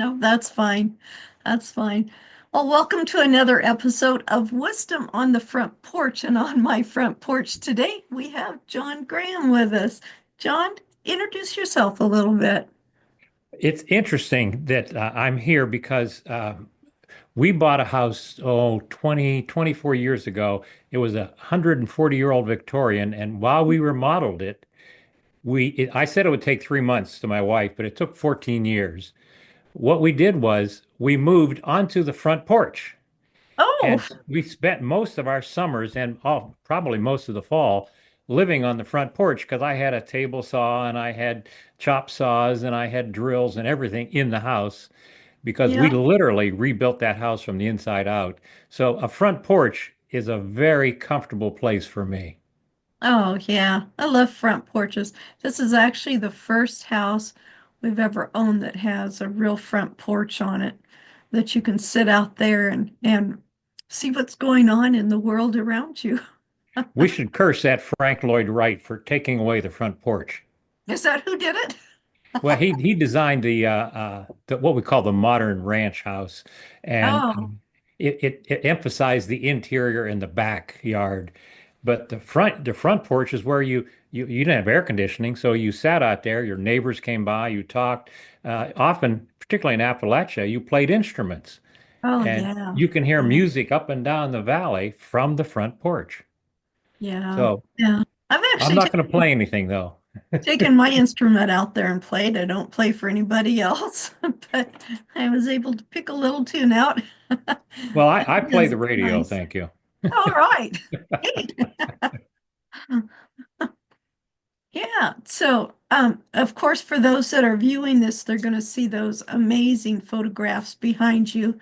No, that's fine. That's fine. Well, welcome to another episode of Wisdom on the Front Porch. And on my front porch today, we have John Graham with us. John, introduce yourself a little bit. It's interesting that I'm here because we bought a house, 24 years ago. It was a 140-year-old Victorian. And while we remodeled it, I said it would take 3 months to my wife, but it took 14 years. What we did was we moved onto the front porch. Oh, And we spent most of our summers and probably most of the fall living on the front porch because I had a table saw and I had chop saws and I had drills and everything in the house because we yeah. literally rebuilt that house from the inside out. So a front porch is a very comfortable place for me. Oh, yeah. I love front porches. This is actually the first house we've ever owned that has a real front porch on it that you can sit out there and see what's going on in the world around you. We should curse that Frank Lloyd Wright for taking away the front porch. Is that who did it? Well, he designed the what we call the modern ranch house, and Oh, it emphasized the interior and the backyard, but the front porch is where you didn't have air conditioning, so you sat out there. Your neighbors came by, you talked. Often, particularly in Appalachia, you played instruments, oh and yeah. you can hear Yeah. music up and down the valley from the front porch. Yeah. So Yeah. I've I'm actually not going to play anything though. taken my instrument out there and played. I don't play for anybody else, but I was able to pick a little tune out. Well, I It play is the radio, nice. thank you. All right. Hey. Yeah. So, of course, for those that are viewing this, they're going to see those amazing photographs behind you.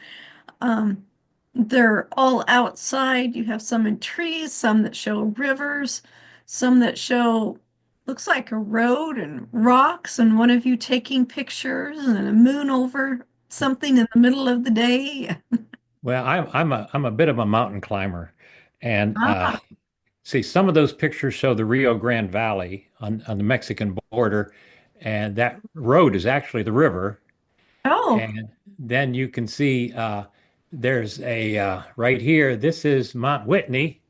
Um, they're all outside. You have some in trees, some that show rivers, some that show looks like a road and rocks, and one of you taking pictures and a moon over something in the middle of the day. Well, I'm a bit of a mountain climber, and Ah, see some of those pictures show the Rio Grande Valley on the Mexican border, and that road is actually the river. oh, And then you can see there's a right here. This is Mount Whitney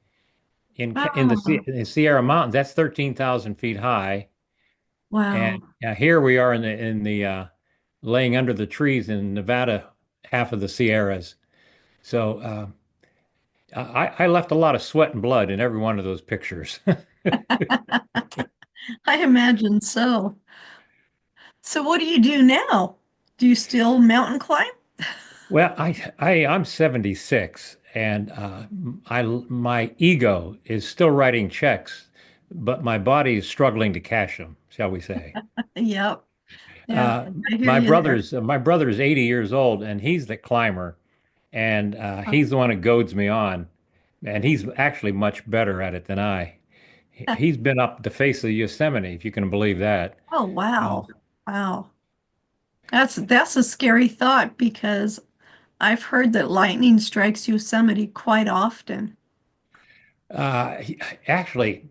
oh, in the Sierra Mountains. That's 13,000 feet high, wow. and here we are in the laying under the trees in Nevada, half of the Sierras. So. I left a lot of sweat and blood in every one of those pictures. I imagine so. So, what do you do now? Do you still mountain climb? Well, I'm 76 and my ego is still writing checks, but my body is struggling to cash them, shall we say. Yep. Yeah, Uh, I hear my you there. brother's 80 years old and he's the climber and he's the one that goads me on. And he's actually much better at it than I. He's been up the face of Yosemite, if you can believe that. Oh, Uh, wow. Wow. That's a scary thought because I've heard that lightning strikes Yosemite quite often. Actually,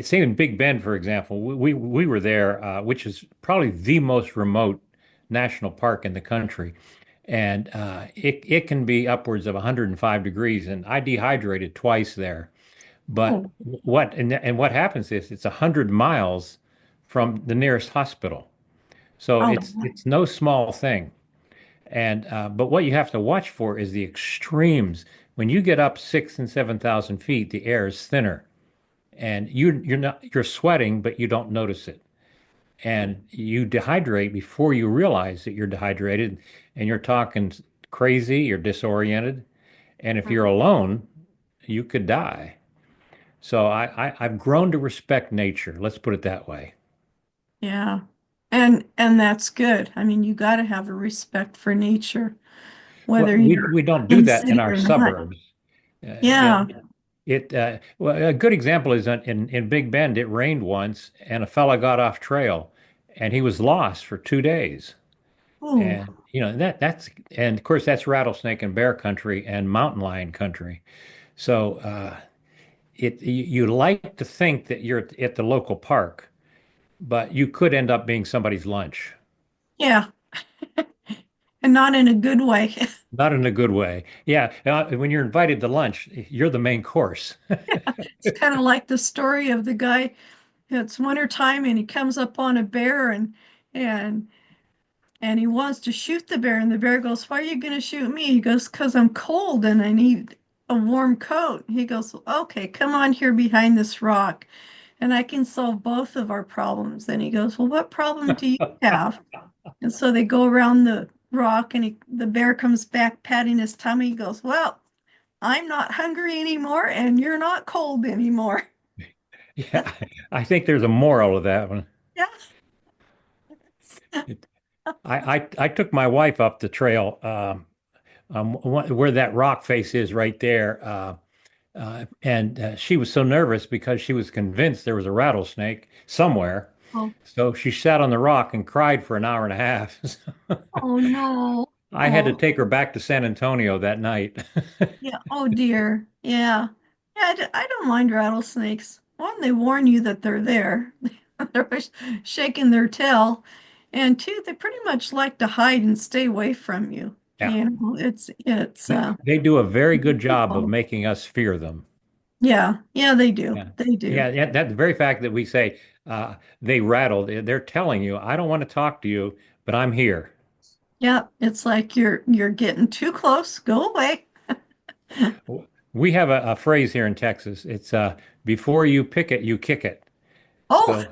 say in Big Bend, for example, we were there, which is probably the most remote national park in the country, and it can be upwards of 105 degrees, and I dehydrated twice there. But Oh, what happens is it's 100 miles from the nearest hospital, so oh, it's no small thing. And but what you have to watch for is the extremes. When you get up 6 and 7,000 feet, the air is thinner, and you're sweating, but you don't notice it. And you dehydrate before you realize that you're dehydrated, and you're talking crazy, you're disoriented, and if you're alone, you could die. So I've grown to respect nature. Let's put it that way. yeah. And that's good. I mean, you got to have a respect for nature, Well, whether we you're don't do in that in city our or not. suburbs. Yeah. Well, a good example is in Big Bend. It rained once, and a fella got off trail, and he was lost for 2 days. Oh, And and of course that's rattlesnake and bear country and mountain lion country. So you like to think that you're at the local park, but you could end up being somebody's lunch. Yeah, and not in a good way. Not in a good way. Yeah, when you're invited to lunch, you're the main course. It's kind of like the story of the guy. It's winter time and he comes up on a bear and and he wants to shoot the bear, and the bear goes, "Why are you going to shoot me?" He goes, "Because I'm cold and I need a warm coat." He goes, "Okay, come on here behind this rock and I can solve both of our problems." And he goes, "Well, what problem do you have?" And so they go around the rock, and the bear comes back patting his tummy. He goes, "Well, I'm not hungry anymore and you're not cold anymore." Yeah, I think there's a moral of that one. Yeah. It, I took my wife up the trail where that rock face is right there. And she was so nervous because she was convinced there was a rattlesnake somewhere. Oh, So she sat on the rock and cried for an hour and a half. oh no. I had to Oh, take her back to San Antonio that night. yeah. Oh dear. Yeah. Yeah, I don't mind rattlesnakes. One, they warn you that they're there. They're always shaking their tail. And two, they pretty much like to hide and stay away from you. Yeah. It's They do a very good job of making us fear them. yeah, yeah, they do. Yeah. They do. Yeah, yeah, that the very fact that we say they rattled, they're telling you, I don't want to talk to you, but I'm here. Yeah, it's like you're getting too close. Go away. We have a phrase here in Texas. It's before you pick it, you kick it. Oh, So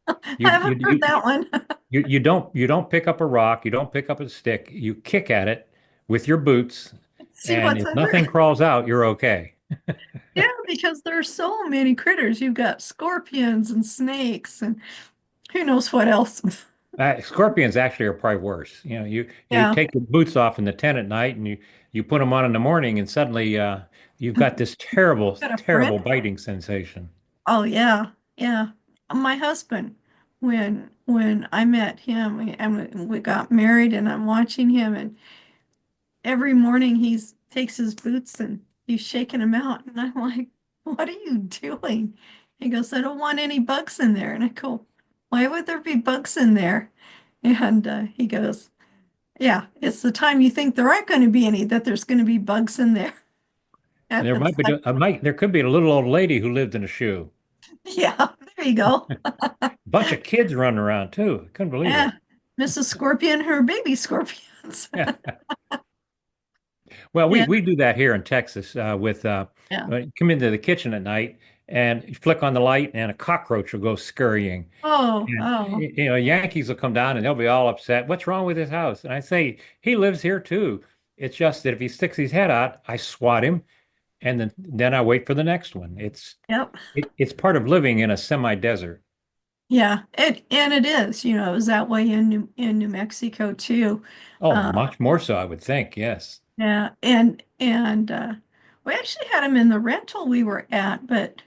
I you haven't you heard you that one. you don't pick up a rock, you don't pick up a stick, you kick at it with your boots, See and what's if under. nothing crawls out, you're okay. Yeah, because there's so many critters. You've got scorpions and snakes and who knows what else. Scorpions actually are probably worse. You know, you Yeah, take your boots off in the tent at night and you put them on in the morning, and suddenly you've got this terrible, got a friend. terrible biting sensation. Oh yeah, yeah. My husband, when I met him, and we got married, and I'm watching him, and every morning he's takes his boots and he's shaking them out, and I'm like, "What are you doing?" He goes, "I don't want any bugs in there," and I go, "Why would there be bugs in there?" And he goes, "Yeah, it's the time you think there aren't going to be any that there's going to be bugs in there." And There it's might be like, there could be a little old lady who lived in a shoe. yeah, there you go. Bunch of kids running around too. Couldn't believe Yeah, it. Mrs. Scorpion, her baby scorpions. Yeah. Well, we Yeah, we do that here in Texas with yeah. come into the kitchen at night and you flick on the light and a cockroach will go scurrying. Oh, And oh, Yankees will come down and they'll be all upset. What's wrong with his house? And I say, he lives here too. It's just that if he sticks his head out, I swat him and then I wait for the next one. yep. It's part of living in a semi-desert. Yeah, it is. It was that way in New Mexico too. Oh, Uh, much more so, I would think. Yes. yeah, and we actually had him in the rental we were at, but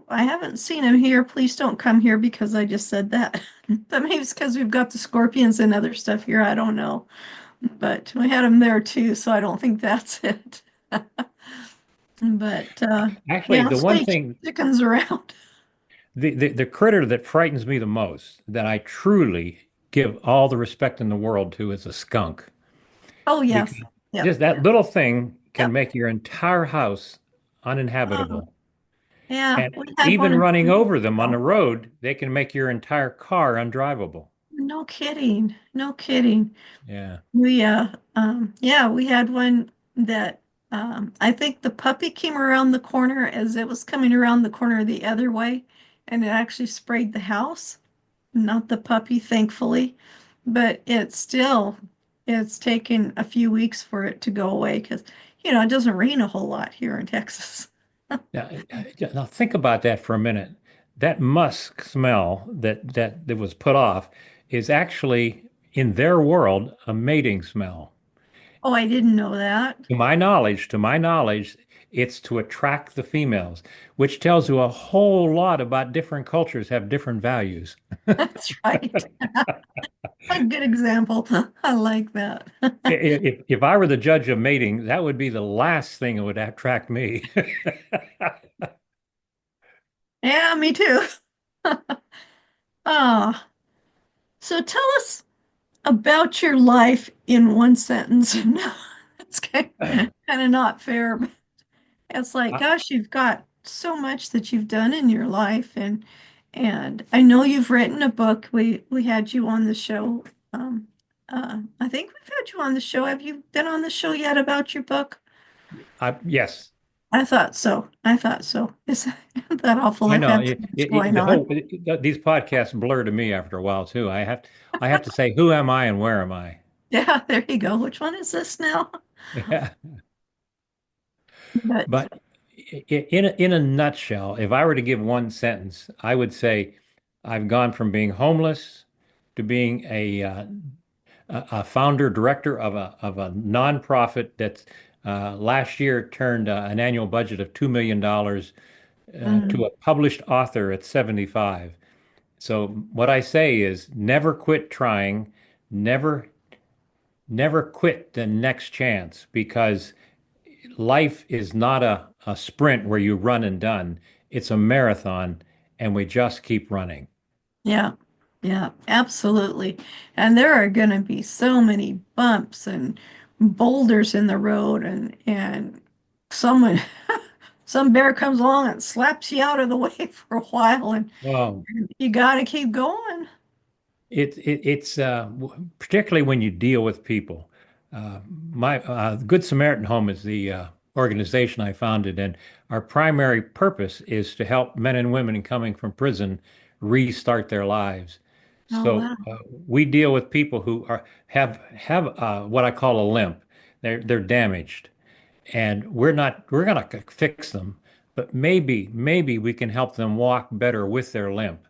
I haven't seen him here. Please don't come here because I just said that. But maybe it's because we've got the scorpions and other stuff here. I don't know. But we had him there too, so I don't think that's it. But Actually, yeah, the one snakes, thing, chickens around. the critter that frightens me the most, that I truly give all the respect in the world to, is a skunk. Oh Because yes. Yep. just that little thing can Yep. make your entire house Oh, uninhabitable. yeah. And We had one even in running over them on the oh, road, they can make your entire car undrivable. no kidding. No kidding. Yeah. Yeah, we had one that I think the puppy came around the corner as it was coming around the corner the other way, and it actually sprayed the house, not the puppy, thankfully. But it's taken a few weeks for it to go away because, it doesn't rain a whole lot here in Texas. Now think about that for a minute. That musk smell that was put off is actually, in their world, a mating smell. Oh, I didn't know that. To my knowledge, it's to attract the females, which tells you a whole lot about different cultures have different values. That's right. A good example. I like that. If I were the judge of mating, that would be the last thing that would attract me. Yeah, me too. Ah, so tell us about your life in one sentence. No, it's kind of not fair. But it's like, I, gosh, you've got so much that you've done in your life, and I know you've written a book. We had you on the show. Um, I think we've had you on the show. Have you been on the show yet about your book? yes, I thought so. I thought so. Is that awful? I I've know. had so much going The on. whole these podcasts blur to me after a while too. I have to say, who am I and where am I? Yeah, there you go. Which one is this now? Yeah. But But in a nutshell, if I were to give one sentence, I would say I've gone from being homeless to being a founder director of a nonprofit that last year turned an annual budget of $2 million to mm, a published author at 75. So what I say is never quit trying, never never quit the next chance because life is not a sprint where you run and done. It's a marathon and we just keep running. yeah, yeah, absolutely. And there are going to be so many bumps and boulders in the road, and someone, some bear comes along and slaps you out of the way for a while, and Well, you got to keep going. it's particularly when you deal with people. Uh, my Good Samaritan Home is the organization I founded, and our primary purpose is to help men and women coming from prison restart their lives. Oh, So wow. we deal with people who have what I call a limp. They're damaged, and we're gonna fix them, but maybe we can help them walk better with their limp,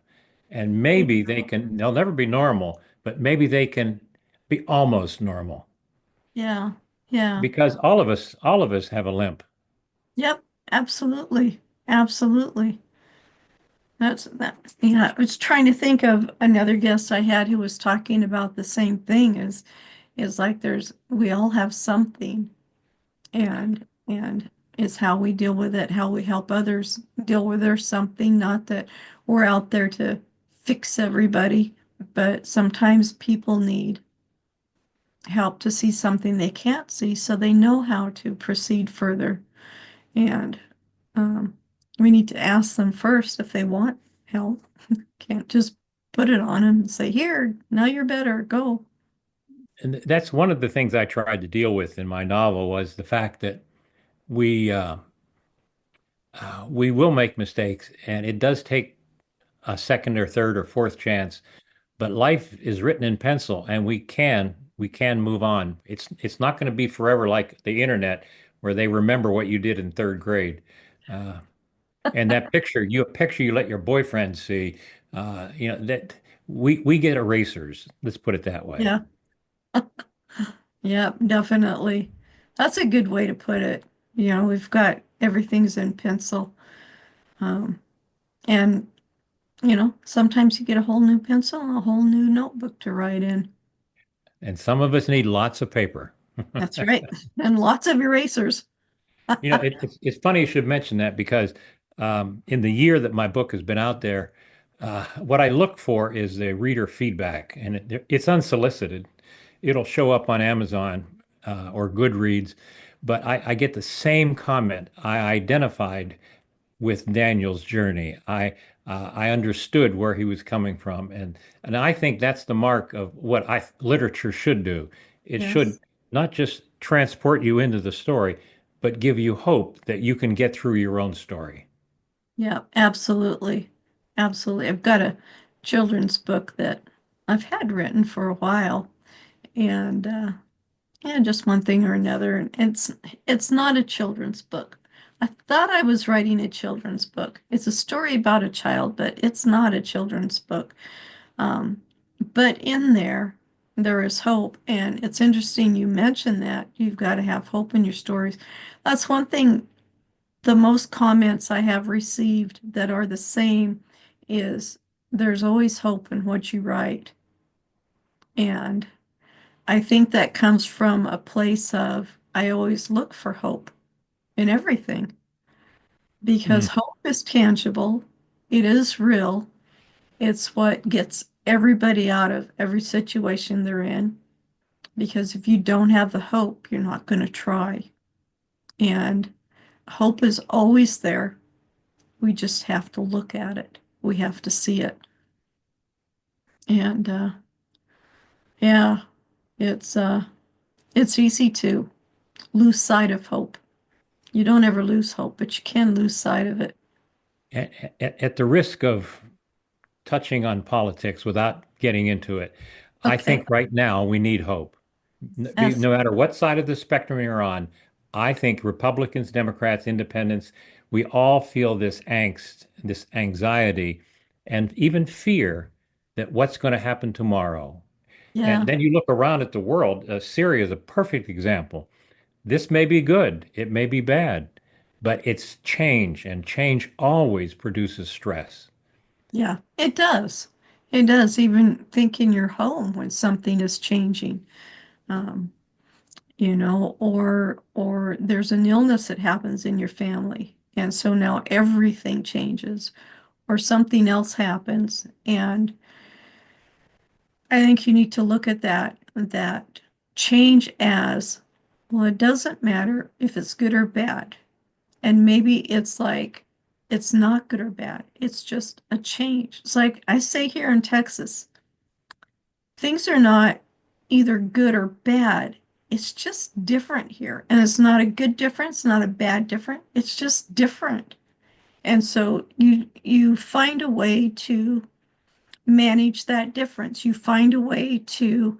and maybe they'll never be normal, but maybe they can be almost normal Yeah, yeah. because all of us have a limp. Yep, absolutely. Absolutely. That's that. Yeah, I was trying to think of another guest I had who was talking about the same thing is like we all have something, and it's how we deal with it, how we help others deal with their something, not that we're out there to fix everybody, but sometimes people need help to see something they can't see so they know how to proceed further. And um, we need to ask them first if they want help. Can't just put it on them and say, here, now you're better, go. And that's one of the things I tried to deal with in my novel was the fact that we uh, we will make mistakes, and it does take a second or third or fourth chance. But life is written in pencil, and we can move on. It's not going to be forever like the internet, where they remember what you did in third grade. Uh, and that picture you let your boyfriend see, that we get erasers. Let's put it that way. Yeah, yeah, definitely. That's a good way to put it. We've got everything's in pencil. Um, and, sometimes you get a whole new pencil and a whole new notebook to write in. And some of us need lots of paper. That's right. And lots of erasers. It's funny you should mention that because in the year that my book has been out there, what I look for is the reader feedback, and it's unsolicited. It'll show up on Amazon or Goodreads, but I get the same comment. I identified with Daniel's journey. I understood where he was coming from, and I think that's the mark of what literature should do. It should Yes. not just transport you into the story, but give you hope that you can get through your own story. Yeah, absolutely. Absolutely. I've got a children's book that I've had written for a while. And yeah, just one thing or another. And it's not a children's book. I thought I was writing a children's book. It's a story about a child, but it's not a children's book. Um, but in there is hope. And it's interesting you mentioned that you've got to have hope in your stories. That's one thing, the most comments I have received that are the same is there's always hope in what you write. And I think that comes from a place of I always look for hope in everything because Mm. hope is tangible, it is real, It's what gets everybody out of every situation they're in. Because if you don't have the hope, you're not going to try. And hope is always there. We just have to look at it. We have to see it. And yeah, it's uh it's easy to lose sight of hope. You don't ever lose hope, but you can lose sight of it. At the risk of touching on politics without getting into it, I Okay. think right now we need hope. Yes. No matter what side of the spectrum you're on, I think Republicans, Democrats, Independents, we all feel this angst, this anxiety, and even fear that what's going to happen tomorrow. And Yeah. then you look around at the world. Syria is a perfect example. This may be good, it may be bad, but it's change, and change always produces stress. Yeah. It does. It does. Even think in your home when something is changing. Um, or there's an illness that happens in your family. And so now everything changes, or something else happens. And I think you need to look at that change as, well, it doesn't matter if it's good or bad. And maybe it's like it's not good or bad. It's just a change. It's like I say here in Texas, things are not either good or bad. It's just different here. And it's not a good difference, not a bad difference. It's just different. And so you find a way to manage that difference. You find a way to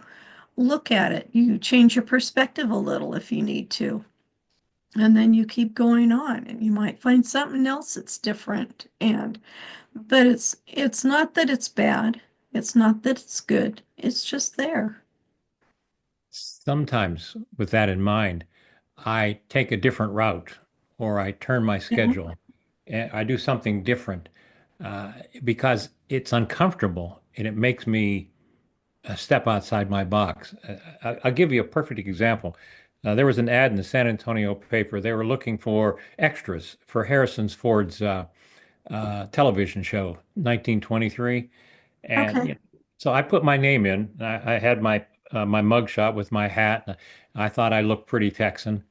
look at it. You change your perspective a little if you need to. And then you keep going on and you might find something else that's different. And but it's not that it's bad. It's not that it's good. It's just there. Sometimes, with that in mind, I take a different route or I turn my Yeah. schedule and I do something different uh, because it's uncomfortable and it makes me step outside my box. I'll give you a perfect example. There was an ad in the San Antonio paper. They were looking for extras for Harrison Ford's television show, 1923. And Okay. so I put my name in. I had my mugshot with my hat. I thought I looked pretty Texan.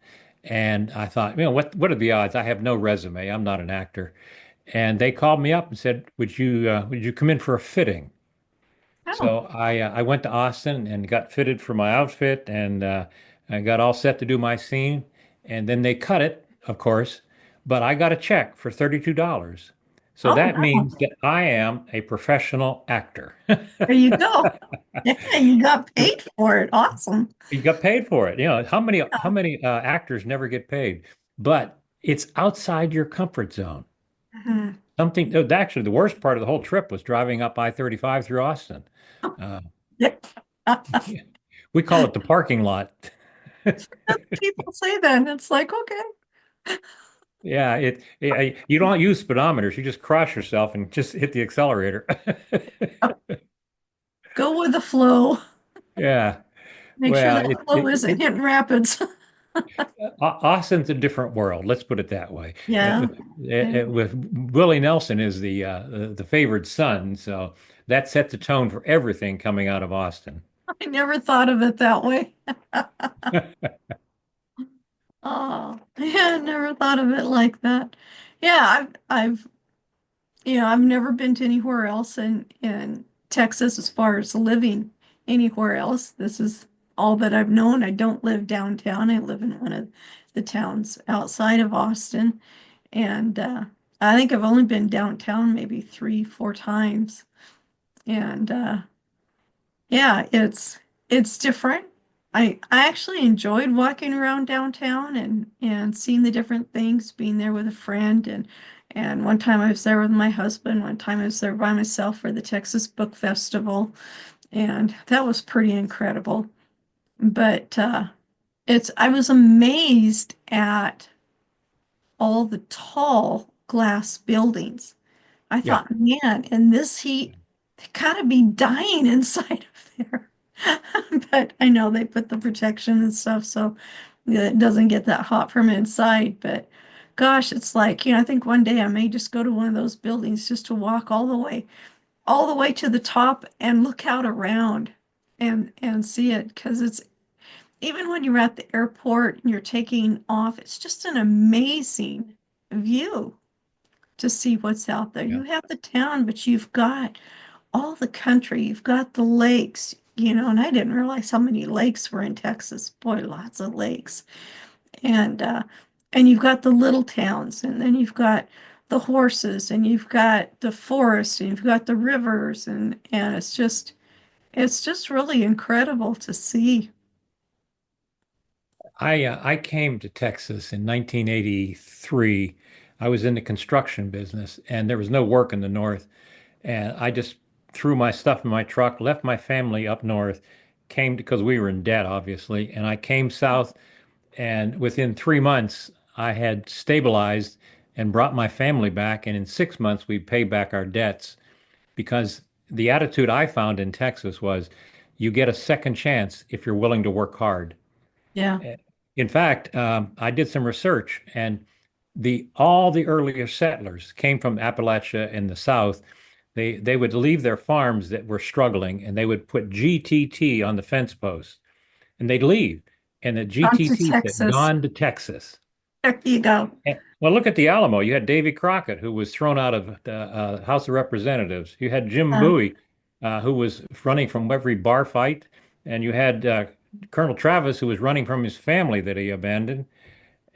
And I thought, what are the odds? I have no resume. I'm not an actor. And they called me up and said, would you come in for a fitting? Oh, So I went to Austin and got fitted for my outfit, and I got all set to do my scene. And then they cut it, of course, but I got a check for $32. So oh that wow. means that I am a professional actor. There you go. Yeah, you got paid for it. Awesome. You got paid for it. How many actors never get paid? But it's outside your comfort zone. Mhm. Actually, the worst part of the whole trip was driving up I-35 through Austin. Uh, Yeah. we call it the parking lot. People say that, and it's like, okay, Yeah, you don't use speedometers. You just cross yourself and just hit the accelerator. go with the flow. Yeah. Make sure Well, that flow isn't hitting rapids. Austin's a different world. Let's put it that way. Yeah. Yeah. With Willie Nelson is the favored son, so that set the tone for everything coming out of Austin. I never thought of it that way. Oh, yeah, I never thought of it like that. Yeah, I've never been to anywhere else in Texas as far as living anywhere else. This is all that I've known. I don't live downtown. I live in one of the towns outside of Austin. And I think I've only been downtown maybe three, four times. And yeah, it's different. I actually enjoyed walking around downtown and seeing the different things, being there with a friend and one time I was there with my husband, one time I was there by myself for the Texas Book Festival, and that was pretty incredible. But it's I was amazed at all the tall glass buildings. I Yeah. thought, man, in this heat, they gotta be dying inside of there. But I know they put the protection and stuff so it doesn't get that hot from inside. But gosh, it's like, I think one day I may just go to one of those buildings just to walk all the way. all the way to the top and look out around and see it because it's even when you're at the airport and you're taking off, it's just an amazing view to see what's out there. Yeah. You have the town, but you've got all the country, you've got the lakes, and I didn't realize how many lakes were in Texas. Boy, lots of lakes. And you've got the little towns, and then you've got the horses, and you've got the forests, and you've got the rivers, and it's just really incredible to see. I came to Texas in 1983. I was in the construction business, and there was no work in the north. And I just threw my stuff in my truck, left my family up north, came because we were in debt, obviously, and I came south. And within 3 months, I had stabilized and brought my family back. And in 6 months, we paid back our debts because the attitude I found in Texas was you get a second chance if you're willing to work hard. Yeah. In fact, I did some research, and the all the earlier settlers came from Appalachia in the South. They would leave their farms that were struggling, and they would put GTT on the fence post, and they'd leave, and the Come to GTT said, Texas. "Gone to Texas." There you go. Well, look at the Alamo. You had Davy Crockett, who was thrown out of the House of Representatives. You had Jim Uh, Bowie, who was running from every bar fight, and you had Colonel Travis, who was running from his family that he abandoned.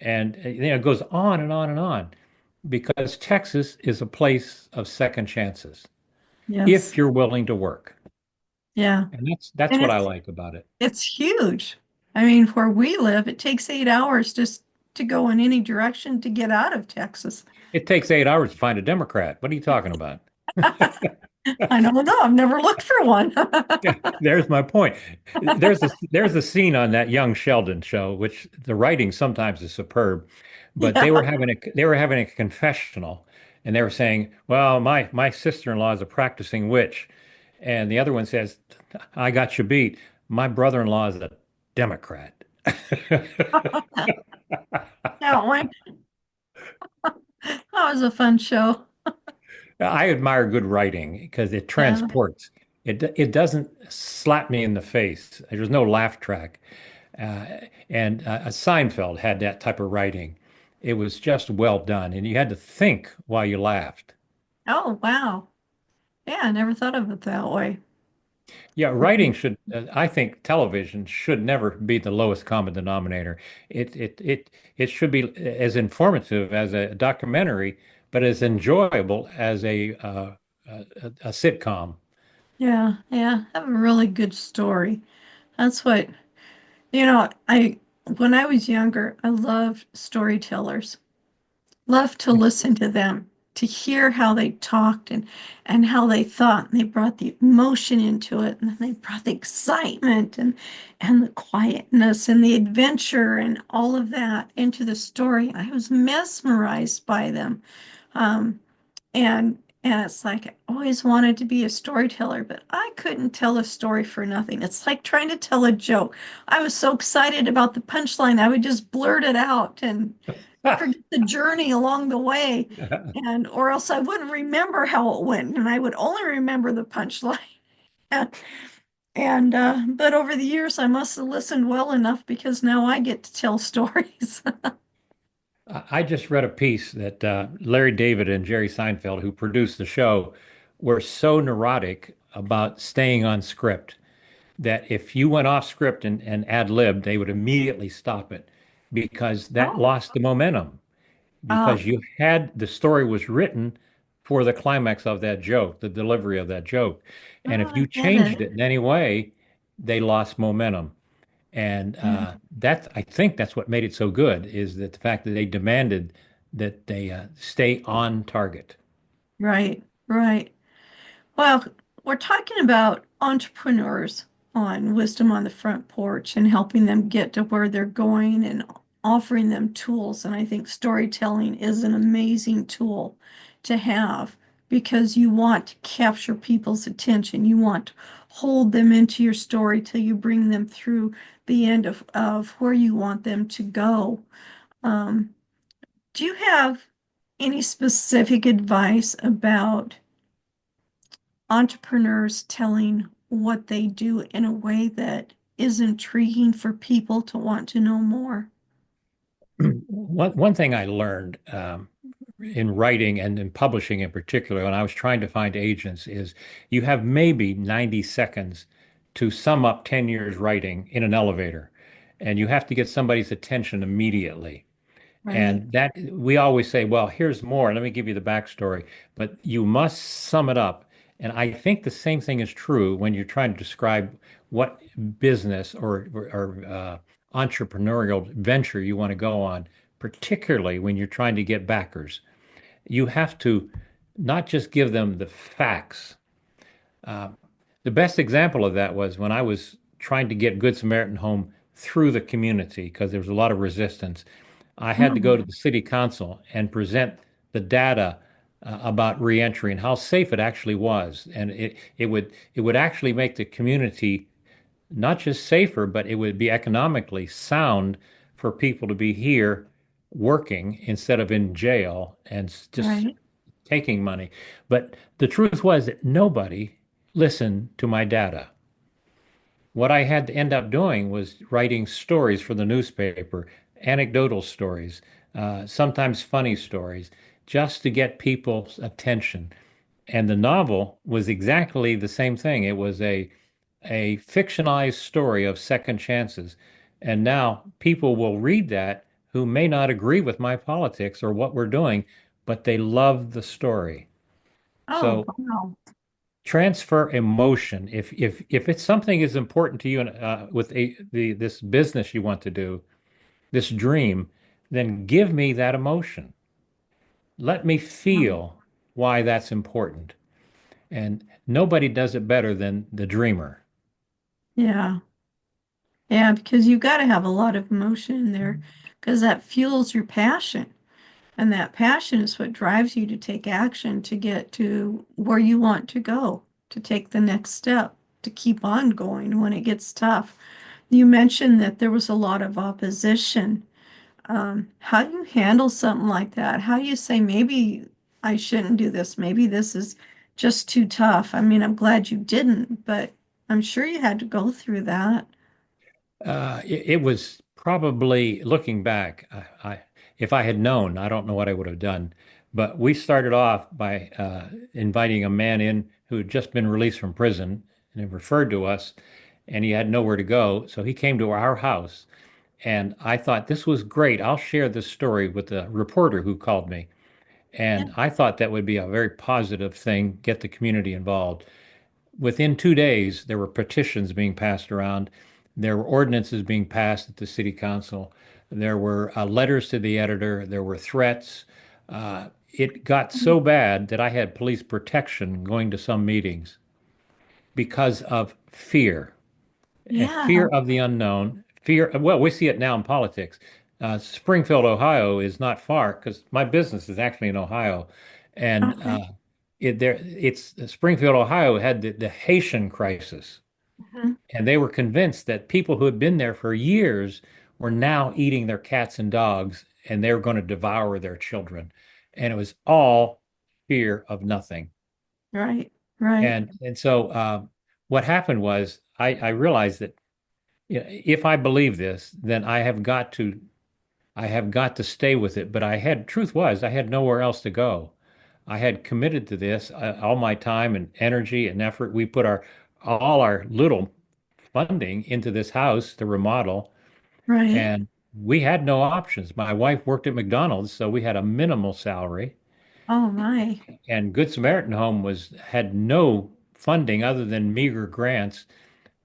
And it goes on and on and on because Texas is a place of second chances yes. if you're willing to work. Yeah. And that's And what I it's like about it. it's huge. I mean, where we live, it takes 8 hours just to go in any direction to get out of Texas. It takes 8 hours to find a Democrat. What are you talking about? I don't know. I've never looked for one. Yeah, there's my point. There's a scene on that Young Sheldon show, which the writing sometimes is superb, but they Yeah. were having a confessional, and they were saying, "Well, my sister-in-law is a practicing witch," and the other one says, "I got you beat. My brother-in-law is a Democrat." That one. That was a fun show. I admire good writing because it Yeah. transports. It doesn't slap me in the face. There's no laugh track. And Seinfeld had that type of writing. It was just well done, and you had to think while you laughed. Oh, wow. Yeah, I never thought of it that way. Yeah, Um, writing should, I think television should never be the lowest common denominator. It should be as informative as a documentary, but as enjoyable as a sitcom. yeah, yeah. Have a really good story. That's what, when I was younger, I loved storytellers. Loved to listen to them, to hear how they talked and how they thought. And they brought the emotion into it, and then they brought the excitement and the quietness and the adventure and all of that into the story. I was mesmerized by them. Um, and it's like I always wanted to be a storyteller, but I couldn't tell a story for nothing. It's like trying to tell a joke. I was so excited about the punchline, I would just blurt it out and forget the journey along the way, and or else I wouldn't remember how it went, and I would only remember the punchline. And but over the years, I must have listened well enough because now I get to tell stories. I just read a piece that Larry David and Jerry Seinfeld, who produced the show, were so neurotic about staying on script that if you went off script and ad-libbed, they would immediately stop it because that Oh, lost the momentum. uh, Because you had the story was written for the climax of that joke, the delivery of that joke. And oh, if I you get changed it. it in any way, they lost momentum. And Yeah, I think that's what made it so good is that the fact that they demanded that they stay on target. right, right. Well, we're talking about entrepreneurs on Wisdom on the Front Porch and helping them get to where they're going and offering them tools. And I think storytelling is an amazing tool to have because you want to capture people's attention. You want to hold them into your story till you bring them through the end of where you want them to go. Um, do you have any specific advice about entrepreneurs telling what they do in a way that is intriguing for people to want to know more. One thing I learned in writing and in publishing in particular, when I was trying to find agents, is you have maybe 90 seconds to sum up 10 years writing in an elevator, and you have to get somebody's attention immediately. Right. And that we always say, well, here's more. Let me give you the backstory. But you must sum it up. And I think the same thing is true when you're trying to describe what business or entrepreneurial venture you want to go on, particularly when you're trying to get backers. You have to not just give them the facts. Uh, the best example of that was when I was trying to get Good Samaritan Home through the community because there was a lot of resistance. I had to go to Mm, the city council and present the data about reentry and how safe it actually was. And it would actually make the community not just safer, but it would be economically sound for people to be here working instead of in jail and just right. taking money. But the truth was that nobody listened to my data. What I had to end up doing was writing stories for the newspaper, anecdotal stories, sometimes funny stories, just to get people's attention. And the novel was exactly the same thing. It was a fictionalized story of second chances. And now people will read that who may not agree with my politics or what we're doing, but they love the story. Oh, So wow. transfer emotion. If it's something is important to you and with this business you want to do, this dream, then give me that emotion. Let me Wow. feel why that's important. And nobody does it better than the dreamer. Yeah. Yeah, because you got to have a lot of emotion in there because that fuels your passion. And that passion is what drives you to take action to get to where you want to go, to take the next step, to keep on going when it gets tough. You mentioned that there was a lot of opposition. How do you handle something like that? How do you say, maybe I shouldn't do this? Maybe this is just too tough. I mean, I'm glad you didn't, but I'm sure you had to go through that. It was probably looking back, if I had known, I don't know what I would have done. But we started off by inviting a man in who had just been released from prison and had referred to us, and he had nowhere to go. So he came to our house, and I thought this was great. I'll share this story with the reporter who called me. Yeah. And I thought that would be a very positive thing, get the community involved. Within 2 days, there were petitions being passed around. There were ordinances being passed at the city council. There were letters to the editor. There were threats. It got so bad that I had police protection going to some meetings because of fear, a Yeah. fear of the unknown, fear. Well, we see it now in politics. Springfield, Ohio is not far because my business is actually in Ohio. And Okay. it's Springfield, Ohio had the Haitian crisis. Mhm. And they were convinced that people who had been there for years were now eating their cats and dogs and they were going to devour their children. And it was all fear of nothing. Right. Right. And so what happened was I realized that if I believe this, then I have got to stay with it. But truth was, I had nowhere else to go. I had committed to this all my time and energy and effort. We put all our little funding into this house to remodel, Right. and we had no options. My wife worked at McDonald's, so we had a minimal salary, Oh my. and Good Samaritan Home was had no funding other than meager grants,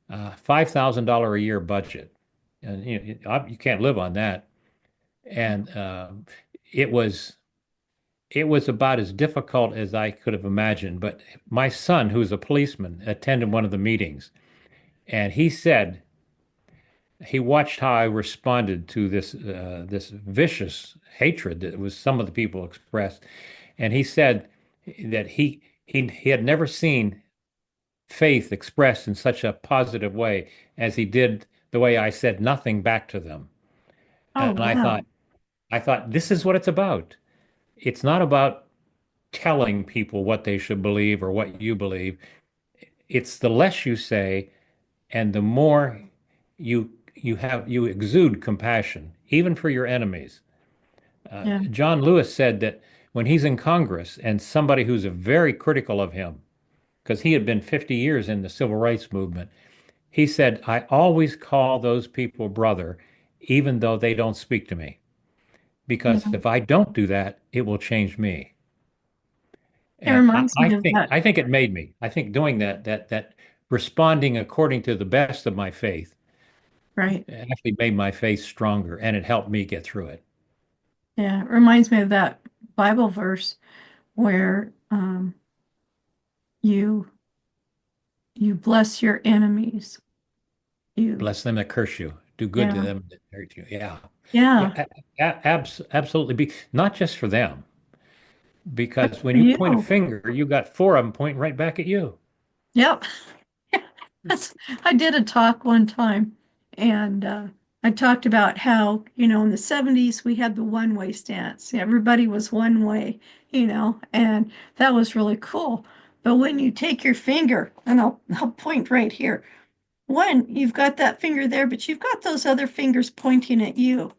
$5,000 a year budget, and you can't live on that. And it was it was about as difficult as I could have imagined. But my son, who's a policeman, attended one of the meetings, and he said he watched how I responded to this vicious hatred that was some of the people expressed, and he said that he had never seen faith expressed in such a positive way as he did the way I said nothing back to them. Oh And wow. I thought this is what it's about. It's not about telling people what they should believe or what you believe. it's the less you say and the more you exude compassion, even for your enemies. Yeah. John Lewis said that when he's in Congress and somebody who's very critical of him, because he had been 50 years in the civil rights movement, he said, I always call those people brother, even though they don't speak to me. Because Yeah. if I don't do that, it will change me. It And I, reminds I me of think that. I think it made me. I think doing that responding according to the best of my faith Right. actually made my faith stronger and it helped me get through it. Yeah. It reminds me of that Bible verse where you you bless your enemies. You, Bless them that curse you. Do good to yeah. them that hurt you. Yeah. Yeah. Yeah, absolutely. Not just for them, But because when for you point a you. finger, you got four of them pointing right back at you. Yep. That's, I did a talk one time and I talked about how, in the 70s we had the one-way stance. Everybody was one way, and that was really cool. But when you take your finger, and I'll point right here, one, you've got that finger there, but you've got those other fingers pointing at you.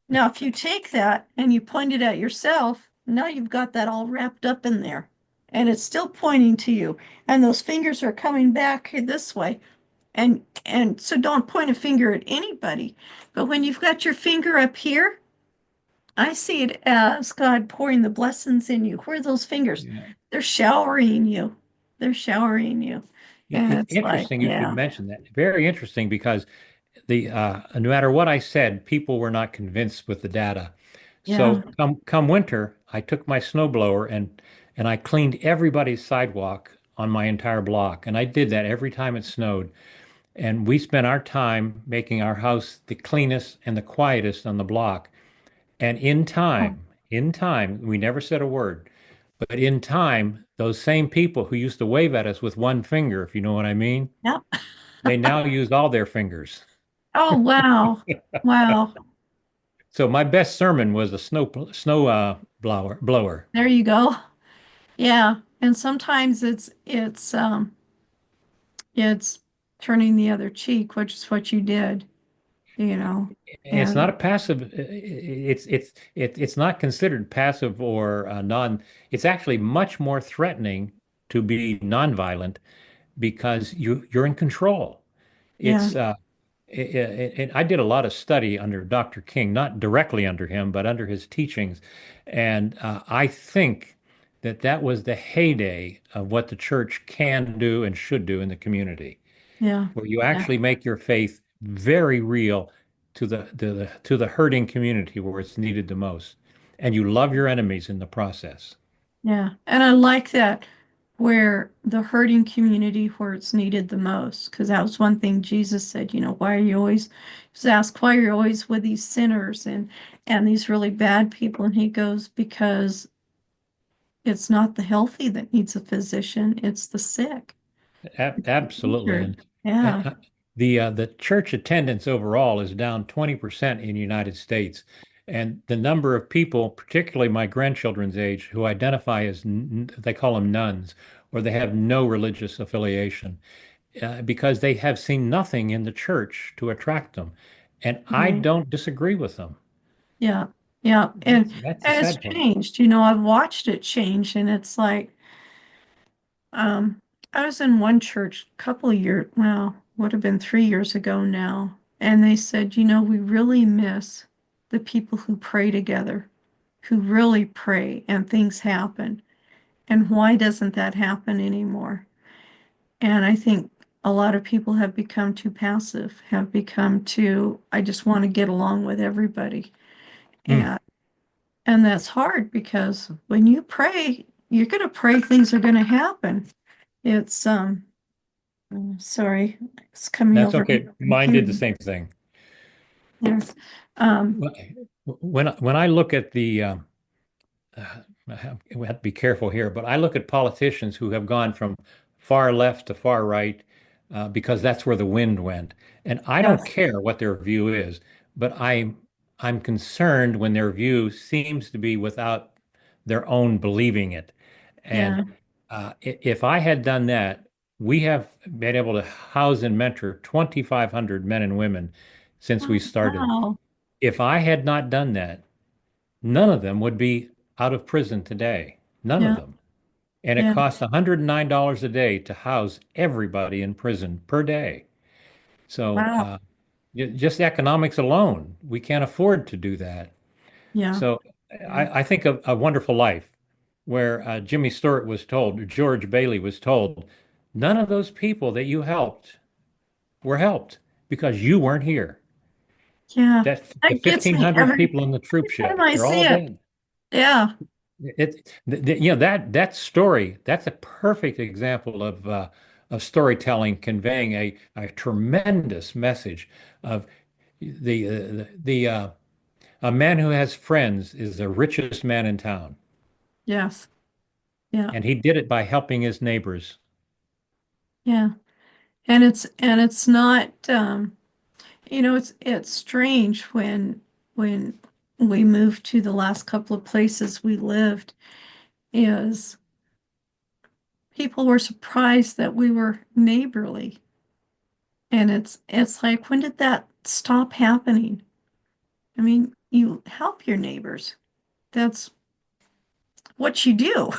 Now, if you take that and you point it at yourself, now you've got that all wrapped up in there, and it's still pointing to you, and those fingers are coming back this way. And so don't point a finger at anybody. But when you've got your finger up here, I see it as God pouring the blessings in you. Where are those fingers? Yeah. They're showering you. They're showering you. And It's it's like, interesting you should yeah, mention that. Very interesting because the no matter what I said, people were not convinced with the data. yeah, So come winter, I took my snowblower and I cleaned everybody's sidewalk on my entire block. And I did that every time it snowed. And we spent our time making our house the cleanest and the quietest on the block. And in time, we never said a word, but in time, those same people who used to wave at us with one finger, if you know what I mean, yep. they now use all their fingers. Oh, wow. Wow. So my best sermon was a snow blower. There you go. Yeah. And sometimes it's turning the other cheek, which is what you did, you know. It's not And a passive. It's not considered passive or non. It's actually much more threatening to be nonviolent because you're in control. yeah, It's I did a lot of study under Dr. King, not directly under him, but under his teachings, and I think that was the heyday of what the church can do and should do in the community, yeah, where you yeah, actually make your faith very real to the hurting community where it's needed the most, and you love your enemies in the process. yeah. And I like that where the hurting community where it's needed the most, because that was one thing Jesus said, why are you always, he was asked, why are you always with these sinners and these really bad people? And he goes, because it's not the healthy that needs a physician, it's the sick, Absolutely, injured. and Yeah, the church attendance overall is down 20% in the United States, and the number of people, particularly my grandchildren's age, who identify as they call them nuns, or they have no religious affiliation, because they have seen nothing in the church to attract them, and I right. don't disagree with them. Yeah, yeah. And That's the and it's sad part. changed. I've watched it change and it's like Um, I was in one church a couple of years, well, would have been 3 years ago now, and they said, we really miss the people who pray together, who really pray and things happen. And why doesn't that happen anymore? And I think a lot of people have become too passive, have become too, I just want to get along with everybody. Mm, And and that's hard because when you pray, you're going to pray things are going to happen. It's sorry, it's coming that's over okay. Mine did the same thing. there. Um, When I look at I have to be careful here, but I look at politicians who have gone from far left to far right because that's where the wind went. And I don't yes, care what their view is, but I'm concerned when their view seems to be without their own believing it. And yeah, if I had done that, We have been able to house and mentor 2,500 men and women since we Oh, started. wow. If I had not done that, none of them would be out of prison today. None of Yeah. them. And it Yeah. costs $109 a day to house everybody in prison per day. So Wow. just economics alone, we can't afford to do that. Yeah. So Yeah. I think of A Wonderful Life, where Jimmy Stewart was told, George Bailey was told, none of those people that you helped were helped because you weren't here. Yeah. That the That gets me 1,500 every people in the troop time ship, I they're see all it. dead. Yeah. That story, that's a perfect example of storytelling conveying a tremendous message of the a man who has friends is the richest man in town, Yes. Yeah. and he did it by helping his neighbors. Yeah. And it's not it's strange when we moved to the last couple of places we lived is people were surprised that we were neighborly. And it's like, when did that stop happening? I mean, you help your neighbors. That's what you do.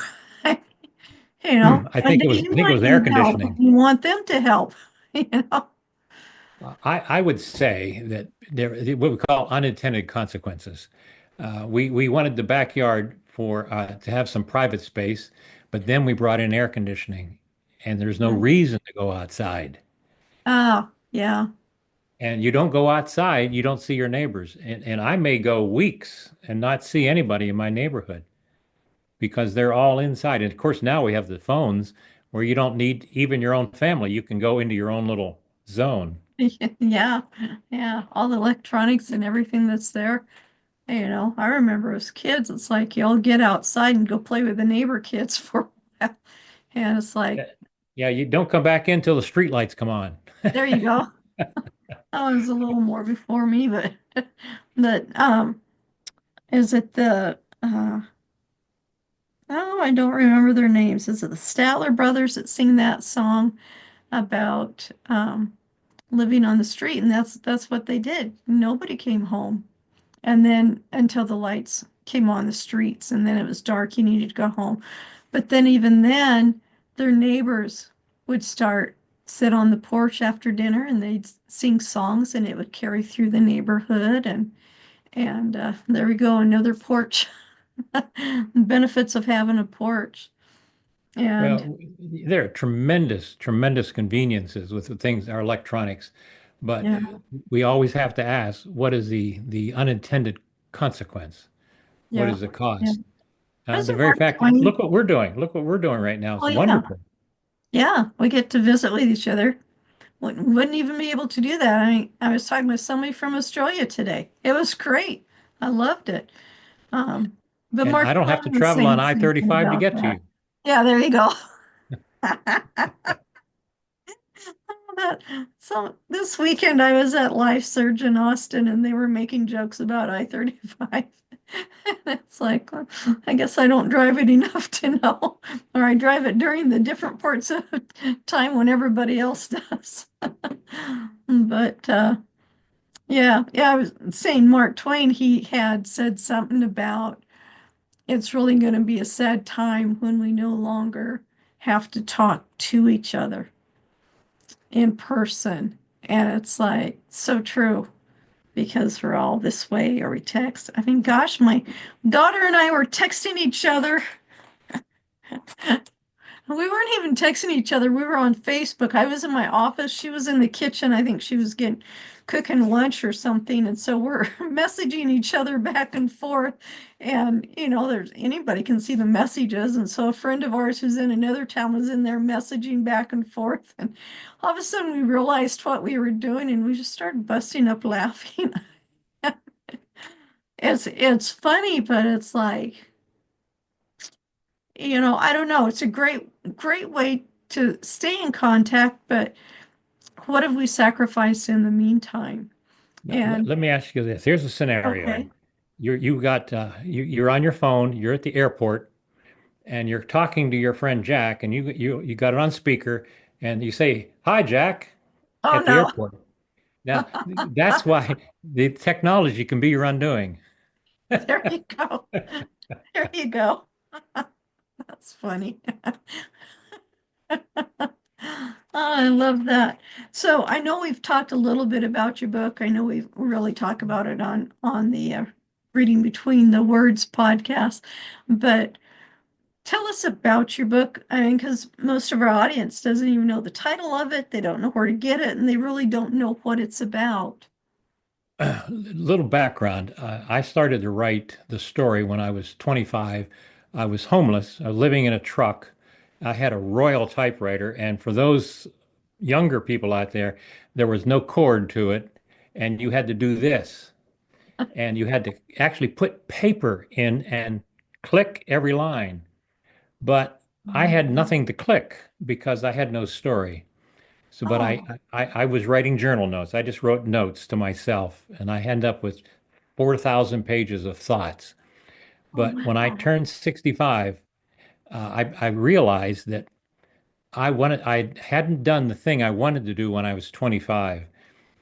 I When think it they was I think it want was air you help, conditioning. you want them to help, you know? I would say that there what we call unintended consequences. We wanted the backyard for to have some private space, but then we brought in air conditioning, and there's no Yeah. reason to go outside. Oh, yeah. And you don't go outside, you don't see your neighbors. And I may go weeks and not see anybody in my neighborhood because they're all inside. And of course, now we have the phones where you don't need even your own family. You can go into your own little zone. Yeah. Yeah. All the electronics and everything that's there. I remember as kids, it's like you all get outside and go play with the neighbor kids for a while. And it's like, Yeah, yeah, you don't come back in till the street lights come on. there you go. That was a little more before me, but is it the oh, I don't remember their names. Is it the Statler brothers that sing that song about living on the street? And that's what they did. Nobody came home. And then until the lights came on the streets, and then it was dark, you needed to go home. But then even then, their neighbors would sit on the porch after dinner and they'd sing songs and it would carry through the neighborhood and there we go, another porch. Benefits of having a porch. And Well, there are tremendous, tremendous conveniences with the things, our electronics, but yeah, we always have to ask, what is the unintended consequence? What yeah, is the yeah. cost? Was The it very Mark fact, Twain? look what we're doing. Look what we're doing right now. Oh It's yeah. wonderful. Yeah, we get to visit with each other. Wouldn't even be able to do that. I mean, I was talking with somebody from Australia today. It was great. I loved it. Um, but And Mark I don't have to Twain was travel on saying something I-35 to about get to that. you. Yeah, there you go. That, so this weekend I was at Life Surge in Austin and they were making jokes about I-35. It's like, well, I guess I don't drive it enough to know, or I drive it during the different parts of time when everybody else does. But yeah, I was saying Mark Twain, he had said something about it's really going to be a sad time when we no longer have to talk to each other in person. And it's like so true because we're all this way or we text. I mean, gosh, my daughter and I were texting each other. We weren't even texting each other. We were on Facebook. I was in my office. She was in the kitchen. I think she was getting cooking lunch or something. And so we're messaging each other back and forth. And there's anybody can see the messages. And so a friend of ours who's in another town was in there messaging back and forth. And all of a sudden we realized what we were doing and we just started busting up laughing. It's funny, but it's like, I don't know. It's a great way to stay in contact, but what have we sacrificed in the meantime? Now, And let me ask you this. Here's a scenario. okay, You're on your phone, you're at the airport, and you're talking to your friend Jack, and you got it on speaker, and you say, "Hi, Jack," Oh at the no. airport. Now, that's why the technology can be your undoing. There you go. There you go. That's funny. Oh, I love that. So I know we've talked a little bit about your book. I know we've really talked about it on the Reading Between the Words podcast, but tell us about your book. I mean, because most of our audience doesn't even know the title of it, they don't know where to get it, and they really don't know what it's about. Little background. I started to write the story when I was 25. I was homeless, living in a truck. I had a Royal typewriter, and for those younger people out there, there was no cord to it, and you had to do this, and you had to actually put paper in and click every line. But I had nothing to click because I had no story. So, but Oh, I was writing journal notes. I just wrote notes to myself, and I end up with 4,000 pages of thoughts. oh But when I wow. turned 65, I realized that I hadn't done the thing I wanted to do when I was 25.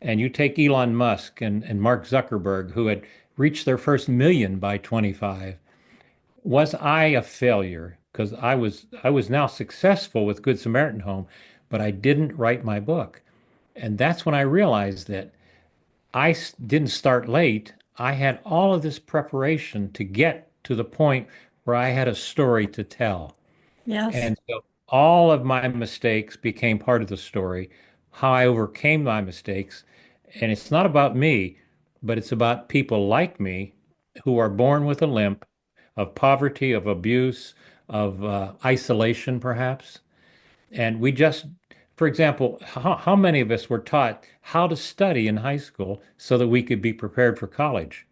And you take Elon Musk and Mark Zuckerberg, who had reached their first million by 25. Was I a failure? Because I was now successful with Good Samaritan Home, but I didn't write my book. And that's when I realized that didn't start late. I had all of this preparation to get to the point where I had a story to tell. Yes. And so all of my mistakes became part of the story, how I overcame my mistakes. And it's not about me, but it's about people like me who are born with a limp of poverty, of abuse, of isolation, perhaps. And we just, for example, how many of us were taught how to study in high school so that we could be prepared for college?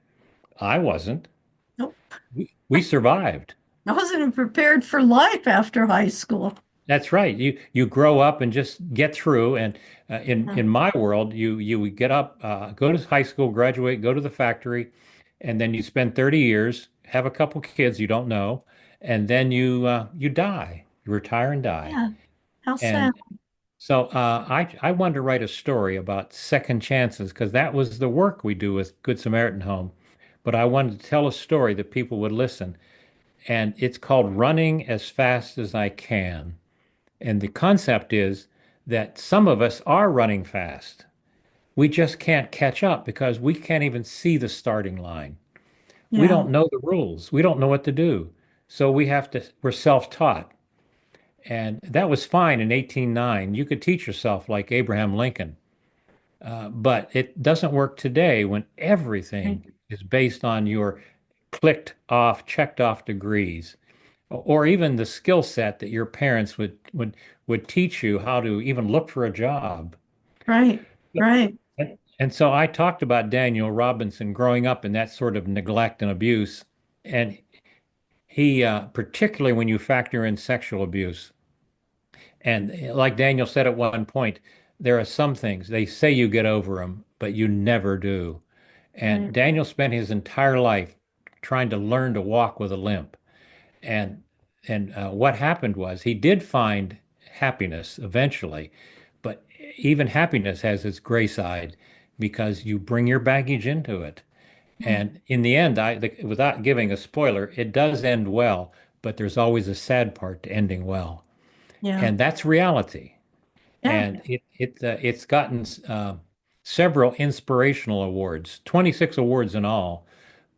I wasn't. Nope. We survived. I wasn't prepared for life after high school. That's right. You grow up and just get through. And Yeah. in my world, you would get up, go to high school, graduate, go to the factory, and then you spend 30 years, have a couple kids you don't know, and then you die. You retire and die. Yeah. How sad. And so I wanted to write a story about second chances because that was the work we do with Good Samaritan Home. But I wanted to tell a story that people would listen. And it's called Running as Fast as I Can. And the concept is that some of us are running fast. We just can't catch up because we can't even see the starting line. We Yeah. don't know the rules. We don't know what to do. So we're self-taught. And that was fine in 1809. You could teach yourself like Abraham Lincoln. But it doesn't work today when Right. everything is based on your clicked off, checked off degrees, or even the skill set that your parents would teach you how to even look for a job. Right. Right. And so I talked about Daniel Robinson growing up in that sort of neglect and abuse, and he particularly when you factor in sexual abuse. And like Daniel said at one point, there are some things they say you get over them, but you never do. And Right. Daniel spent his entire life trying to learn to walk with a limp. And what happened was he did find happiness eventually, but even happiness has its gray side because you bring your baggage into it. Right. And in the end, without giving a spoiler, it does end well, but there's always a sad part to ending well, Yeah. and that's reality. Yeah. And it's gotten several inspirational awards, 26 awards in all.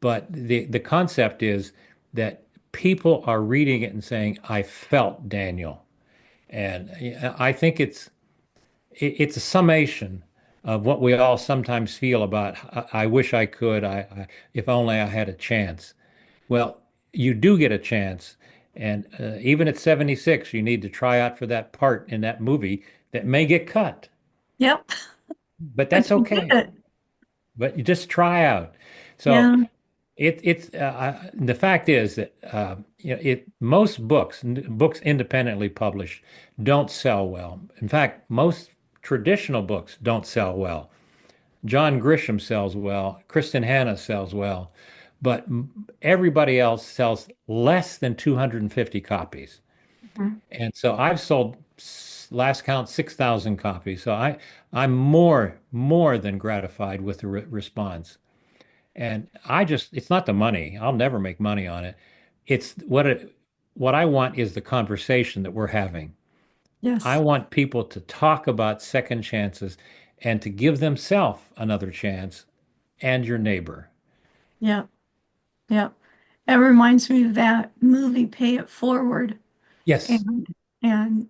But the concept is that people are reading it and saying, "I felt Daniel," and I think it's a summation of what we all sometimes feel about. I wish I could. If only I had a chance. Well, you do get a chance, and even at 76, you need to try out for that part in that movie that may get cut, Yep. but But that's you did okay. it. But you just try out. So Yeah. the fact is that most books independently published don't sell well. In fact, most traditional books don't sell well. John Grisham sells well, Kristen Hanna sells well, but everybody else sells less than 250 copies. Mhm. And so I've sold last count 6,000 copies. So I'm more than gratified with the response. And it's not the money. I'll never make money on it. It's what I want is the conversation that we're having. I Yes. want people to talk about second chances and to give themselves another chance and your neighbor. Yeah. Yeah. It reminds me of that movie, Pay It Forward. Yes. And and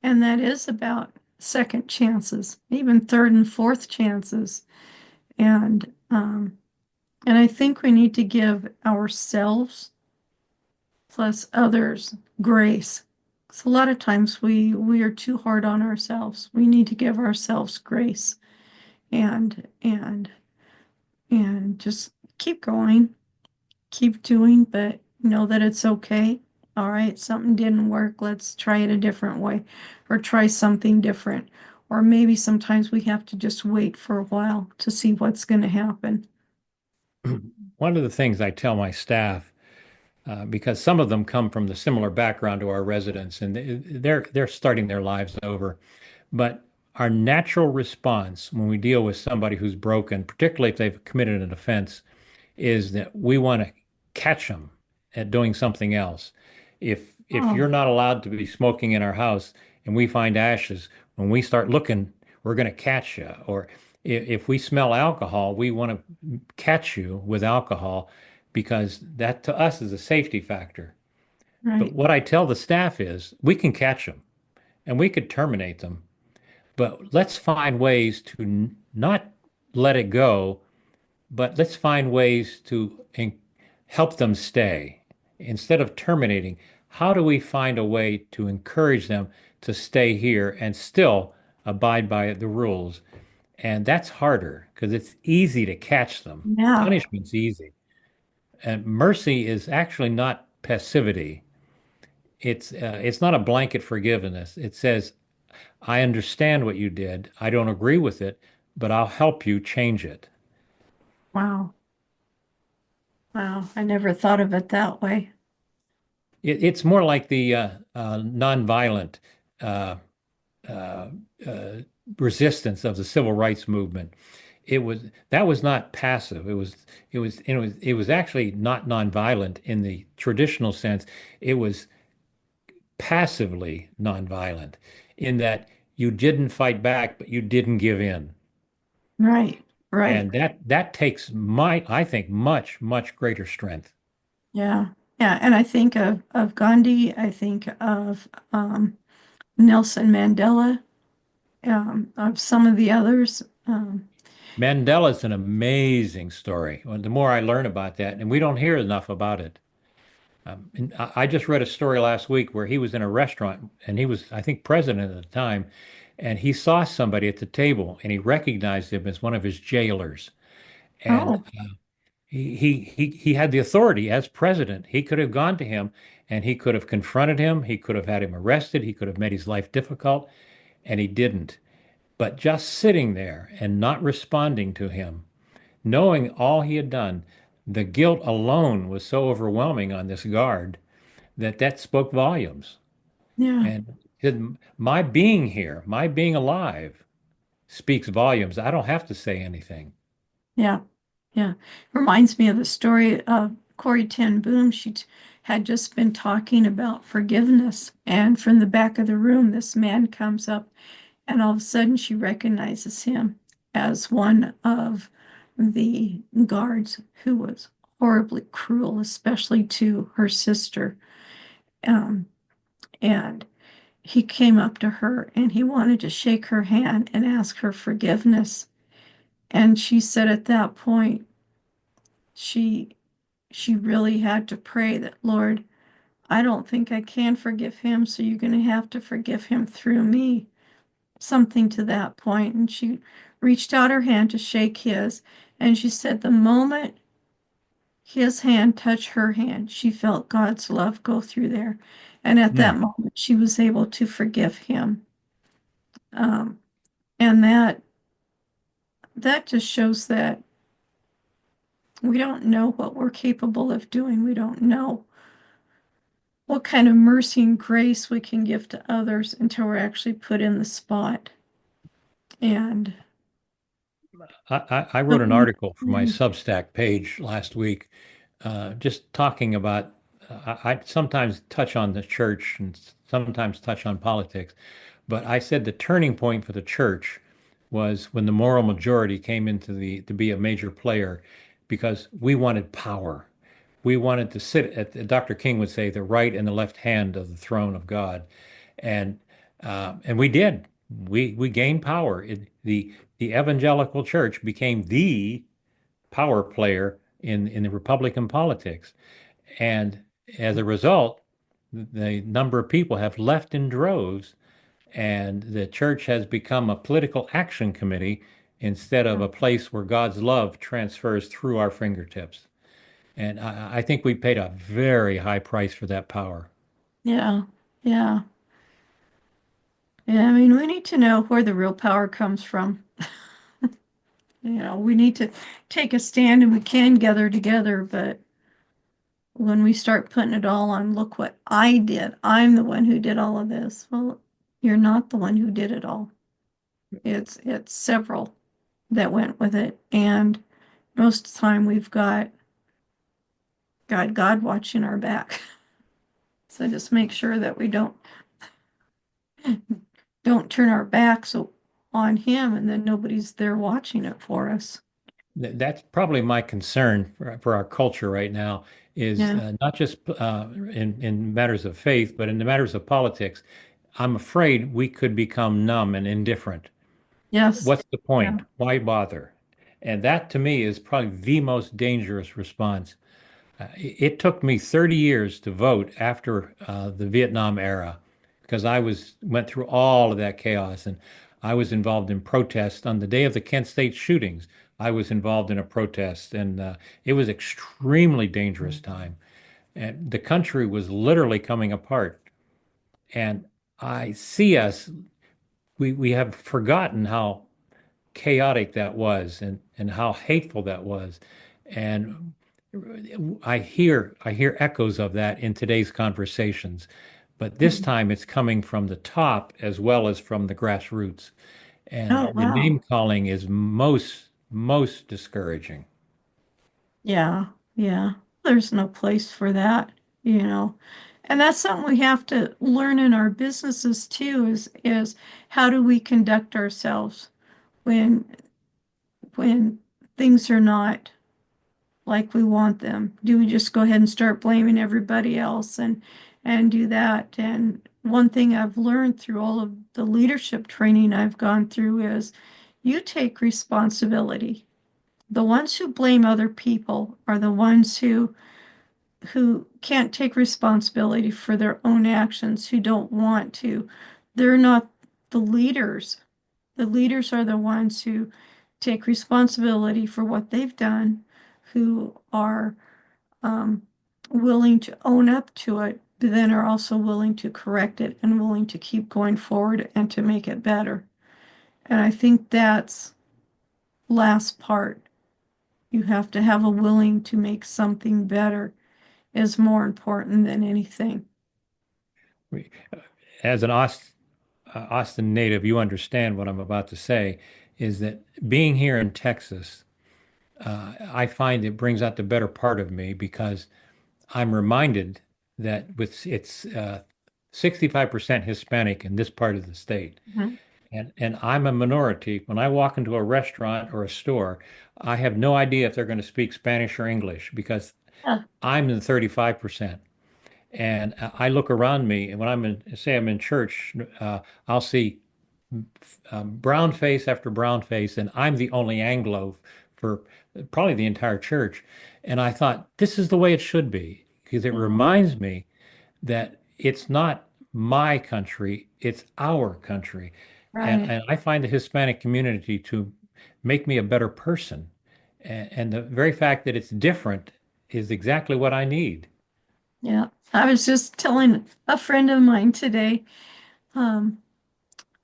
and that is about second chances, even third and fourth chances. And and I think we need to give ourselves plus others grace. So a lot of times we are too hard on ourselves. We need to give ourselves grace and and just keep going, keep doing, but know that it's okay. All right, something didn't work. Let's try it a different way or try something different. Or maybe sometimes we have to just wait for a while to see what's going to happen. One of the things I tell my staff, because some of them come from the similar background to our residents, and they're starting their lives over. But our natural response when we deal with somebody who's broken, particularly if they've committed an offense, is that we want to catch them at doing something else. If you're Oh, not allowed to be smoking in our house and we find ashes, when we start looking, we're going to catch you. Or if we smell alcohol, we want to catch you with alcohol because that to us is a safety factor. But right. what I tell the staff is we can catch them and we could terminate them, but let's find ways to not let it go, but let's find ways to help them stay. Instead of terminating, how do we find a way to encourage them to stay here and still abide by the rules? And that's harder because it's easy to catch them. Yeah. Punishment's easy. And mercy is actually not passivity. It's not a blanket forgiveness. It says, I understand what you did. I don't agree with it, but I'll help you change it. Wow. Wow. I never thought of it that way. It's more like the nonviolent uh, uh, uh, resistance of the civil rights movement. That was not passive. It was actually not nonviolent in the traditional sense. It was passively nonviolent in that you didn't fight back, but you didn't give in. Right. Right. And that takes I think, much greater strength. Yeah. Yeah. And I think of Gandhi. I think of Nelson Mandela, of some of the others. Mandela's an amazing story. Well, the more I learn about that, and we don't hear enough about it. And I just read a story last week where he was in a restaurant and he was, I think, president at the time, and he saw somebody at the table and he recognized him as one of his jailers. And Oh, he had the authority as president. He could have gone to him and he could have confronted him. He could have had him arrested. He could have made his life difficult, and he didn't. But just sitting there and not responding to him, knowing all he had done, the guilt alone was so overwhelming on this guard that spoke volumes. yeah. And my being here, my being alive, speaks volumes. I don't have to say anything. Yeah. Yeah. Reminds me of the story of Corey Ten Boom. Had just been talking about forgiveness. And from the back of the room, this man comes up, and all of a sudden she recognizes him as one of the guards who was horribly cruel, especially to her sister. Um, and he came up to her and he wanted to shake her hand and ask her forgiveness. And she said at that point, she she really had to pray that, Lord, I don't think I can forgive him, so you're going to have to forgive him through me. Something to that point. And she reached out her hand to shake his. And she said, the moment his hand touched her hand, she felt God's love go through there. And at that Mm. moment, she was able to forgive him. Um, and that just shows that we don't know what we're capable of doing. We don't know what kind of mercy and grace we can give to others until we're actually put in the spot. And I wrote an um, article for my Substack page last week, just talking about. I sometimes touch on the church and sometimes touch on politics, but I said the turning point for the church was when the moral majority came into the to be a major player, because we wanted power. We wanted to sit at, Dr. King would say, the right and the left hand of the throne of God, and we did. We gained power. The evangelical church became the power player in the Republican politics, and as a result, the number of people have left in droves, and the church has become a political action committee instead of a place where God's love transfers through our fingertips. And I think we paid a very high price for that power. yeah, yeah, yeah. I mean, we need to know where the real power comes from. We need to take a stand and we can gather together, but when we start putting it all on, look what I did. I'm the one who did all of this. Well, you're not the one who did it all. It's several that went with it, and most of the time we've got God watching our back. So just make sure that we don't turn our backs on him and then nobody's there watching it for us. That's probably my concern for our culture right now is Yeah. not just in matters of faith, but in the matters of politics. I'm afraid we could become numb and indifferent. Yes. What's the Yeah. point? Why bother? And that to me is probably the most dangerous response. It took me 30 years to vote after the Vietnam era because I went through all of that chaos, and I was involved in protests on the day of the Kent State shootings. I was involved in a protest, and it was extremely dangerous time. And the country was literally coming apart. And I see us, we have forgotten how chaotic that was and how hateful that was. And I hear echoes of that in today's conversations, but this time it's coming from the top as well as from the grassroots. Oh, And the wow. name calling is most discouraging. Yeah. Yeah. There's no place for that, you know. And that's something we have to learn in our businesses too, is how do we conduct ourselves when when things are not like we want them? Do we just go ahead and start blaming everybody else and do that? And one thing I've learned through all of the leadership training I've gone through is you take responsibility. The ones who blame other people are the ones who can't take responsibility for their own actions, who don't want to. They're not the leaders. The leaders are the ones who take responsibility for what they've done, who are um, willing to own up to it, but then are also willing to correct it and willing to keep going forward and to make it better. And I think that's last part. You have to have a willing to make something better is more important than anything. As an Austin native, you understand what I'm about to say is that being here in Texas, I find it brings out the better part of me because I'm reminded that with it's 65% Hispanic in this part of the state. Mhm. And I'm a minority. When I walk into a restaurant or a store, I have no idea if they're going to speak Spanish or English because Yeah. I'm in the 35%. And I look around me, and when say I'm in church, I'll see brown face after brown face, and I'm the only Anglo for probably the entire church. And I thought, this is the way it should be, because it Yeah. reminds me that it's not my country, it's our country. And, Right. and I find the Hispanic community to make me a better person. And the very fact that it's different is exactly what I need. Yeah. I was just telling a friend of mine today, um,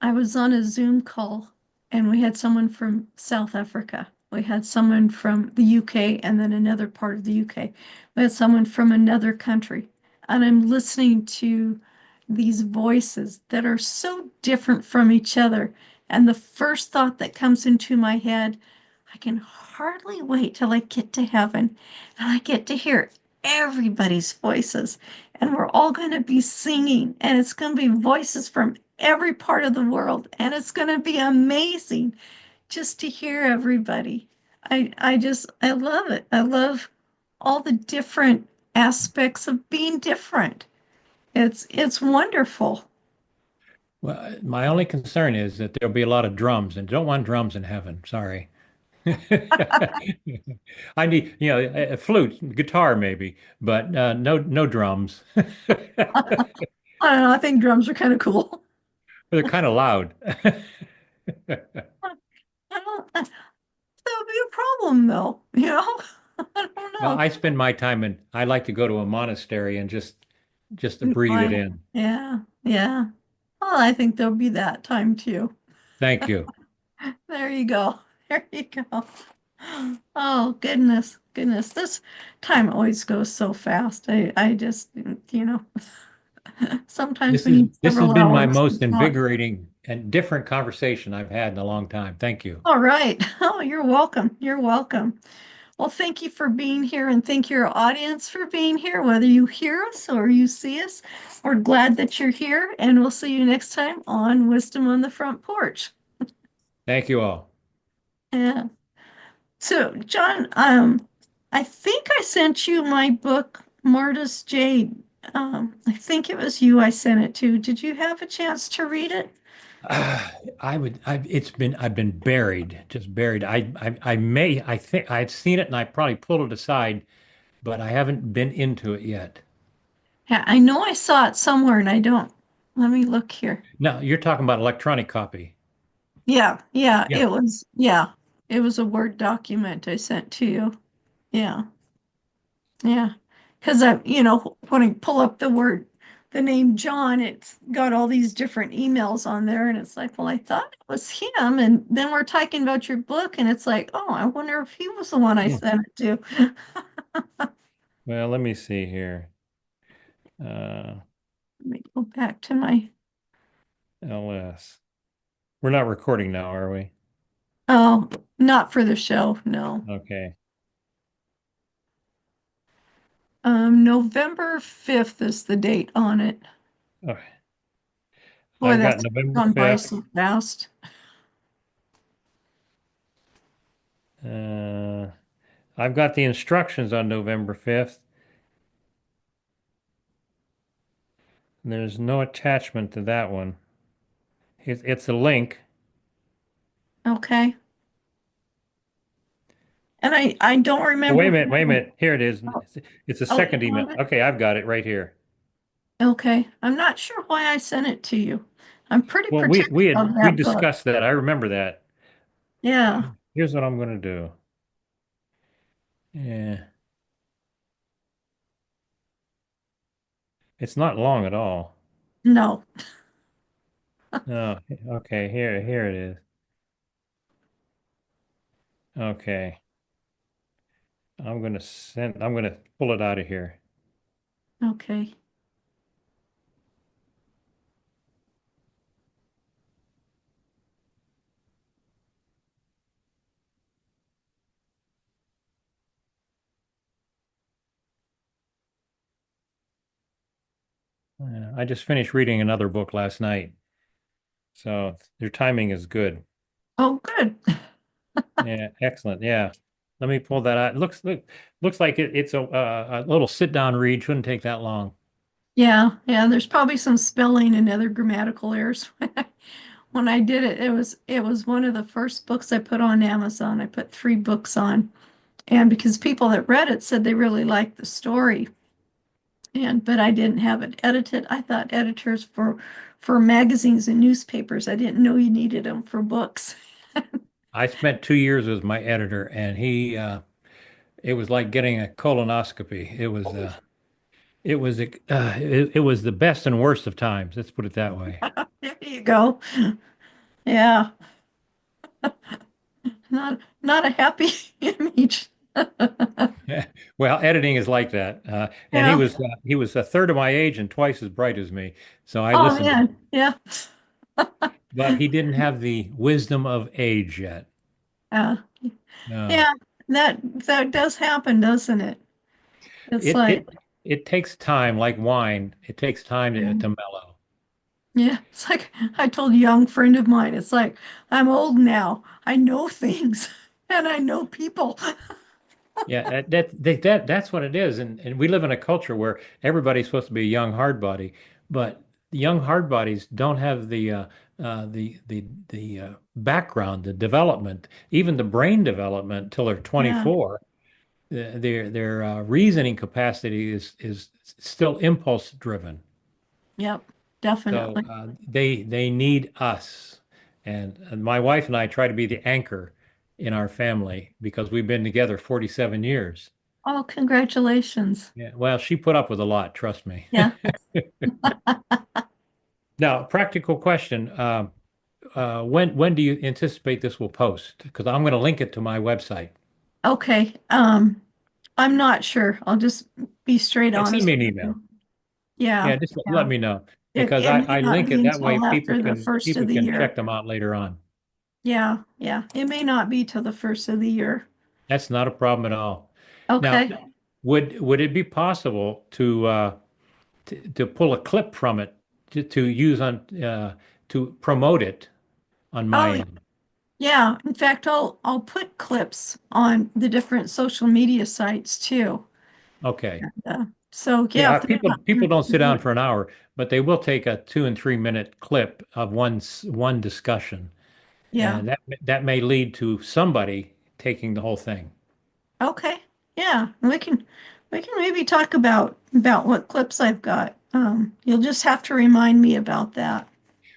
I was on a Zoom call and we had someone from South Africa. We had someone from the UK and then another part of the UK. We had someone from another country. and I'm listening to these voices that are so different from each other. And the first thought that comes into my head, I can hardly wait till I get to heaven and I get to hear everybody's voices. And we're all going to be singing, and it's going to be voices from every part of the world. And it's going to be amazing just to hear everybody. I love it. I love all the different aspects of being different. It's wonderful. Well, my only concern is that there'll be a lot of drums, and don't want drums in heaven. Sorry. I need, a flute, guitar maybe, but no drums. I don't know, I think drums are kind of cool. They're kind of loud. I don't, that would be a problem though, you know? I don't Well, know. I spend my time in, I like to go to a monastery and just to breathe it I, in. yeah, yeah. Well, I think there'll be that time too. Thank you. There you go. There you go. Oh, goodness, goodness. This time always goes so fast. I just, you know, sometimes we need This has several been my hours to most talk. invigorating and different conversation I've had in a long time. Thank you. All right. Oh, you're welcome. You're welcome. Well, thank you for being here and thank your audience for being here, whether you hear us or you see us. We're glad that you're here, and we'll see you next time on Wisdom on the Front Porch. Thank you all. Yeah. So, John, I think I sent you my book, Marta's Jade. I think it was you I sent it to. Did you have a chance to read it? I've been buried, just buried. I think I've seen it and I probably pulled it aside, but I haven't been into it yet. Yeah, I know I saw it somewhere and I don't. Let me look here. No, you're talking about electronic copy. Yeah. Yeah, it was a Word document I sent to you. Yeah, yeah. Because when I pull up the name John, it's got all these different emails on there, and it's like, well, I thought it was him, and then we're talking about your book, and it's like, oh, I wonder if he was the one I Hmm. sent it to. Well, let me see here. Uh, Let me go back to my, LS. We're not recording now, are we? oh, not for the show, no. Okay. November 5th is the date on it. Okay. Boy, I've got that's November gone by 5th. so fast. Uh, I've got the instructions on November 5th. There's no attachment to that one. It's a link. Okay. And I don't Oh, remember wait a who. minute. Here it is. Oh, It's a oh, you second email. found it? Okay, I've got it right here. Okay. I'm not sure why I sent it to you. I'm pretty Well, protective of we that book. discussed that. I remember that. Yeah. Here's what I'm going to do. Yeah, it's not long at all. No. Oh, okay. Here it is. Okay, I'm going to pull it out of here. Okay. I just finished reading another book last night, so your timing is good. Oh, good. Yeah, excellent. Yeah. Let me pull that out. Looks like it's a little sit down read. Shouldn't take that long. Yeah. Yeah. There's probably some spelling and other grammatical errors. When I did it, it was one of the first books I put on Amazon. I put 3 books on. And because people that read it said they really liked the story. But I didn't have it edited. I thought editors for magazines and newspapers. I didn't know you needed them for books. I spent 2 years with my editor, and it was like getting a colonoscopy. It was the best and worst of times. Let's put it that way. There you go. Yeah, not a happy image. Well, editing is like that. And Yeah. he was a third of my age and twice as bright as me. So I Oh listened to him. man. Yeah. But he didn't have the wisdom of age yet. Yeah. No. Yeah. That does happen, doesn't it? It's It like, it it takes time, like wine. It takes time yeah. to mellow. Yeah. It's like I told a young friend of mine, it's like I'm old now. I know things and I know people. Yeah, that's what it is. And we live in a culture where everybody's supposed to be a young hard body, but the young hard bodies don't have the background, the development, even the brain development till they're Yeah. 24. Their reasoning capacity is still impulse driven. Yep. So Definitely. they need us. And my wife and I try to be the anchor in our family because we've been together 47 years. Oh, congratulations. Yeah, well, she put up with a lot, trust me. Yeah. Now, practical question. When do you anticipate this will post? Because I'm going to link it to my website. Okay. I'm not sure. I'll just be straight Yeah, send honest me an with email. you. Yeah. Yeah, just Yeah. let me know It because it may I not link be it that way until after the first of people the can year. check them out later on. Yeah. Yeah. It may not be till the first of the year. That's not a problem at all. Now, Okay. would it be possible to pull a clip from it to use on to promote it on my Oh, end? yeah. In fact, I'll put clips on the different social media sites too. Okay. So yeah, Yeah, if they're people don't sit down not, for an hour, but they will take a 2 and 3 minute clip of one discussion, yeah. and that may lead to somebody taking the whole thing. Okay. Yeah. We can maybe talk about what clips I've got. You'll just have to remind me about that.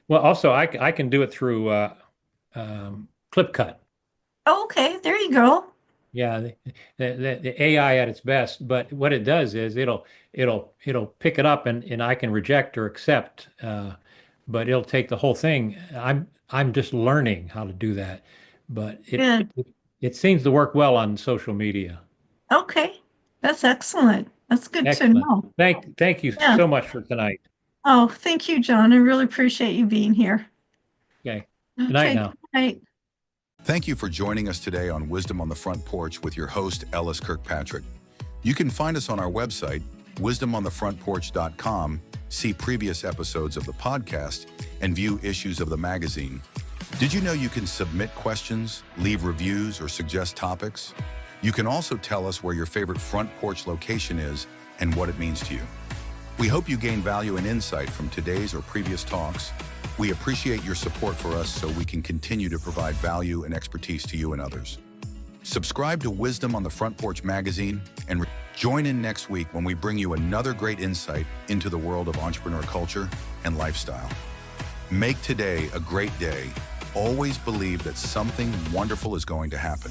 Well, also I can do it through ClipCut. Okay, there you go. Yeah, the AI at its best, but what it does is it'll pick it up and I can reject or accept, but it'll take the whole thing. I'm just learning how to do that, but Good. it seems to work well on social media. Okay. That's excellent. That's good to Excellent. know. Thank you Yeah. so much for tonight. Oh, thank you, John. I really appreciate you being here. Okay. Good night Okay, good now. night. Thank you for joining us today on Wisdom on the Front Porch with your host, LS Kirkpatrick. You can find us on our website, wisdomonthefrontporch.com, see previous episodes of the podcast, and view issues of the magazine. Did you know you can submit questions, leave reviews, or suggest topics? You can also tell us where your favorite front porch location is and what it means to you. We hope you gain value and insight from today's or previous talks. We appreciate your support for us so we can continue to provide value and expertise to you and others. Subscribe to Wisdom on the Front Porch magazine and join in next week when we bring you another great insight into the world of entrepreneur culture and lifestyle. Make today a great day. Always believe that something wonderful is going to happen.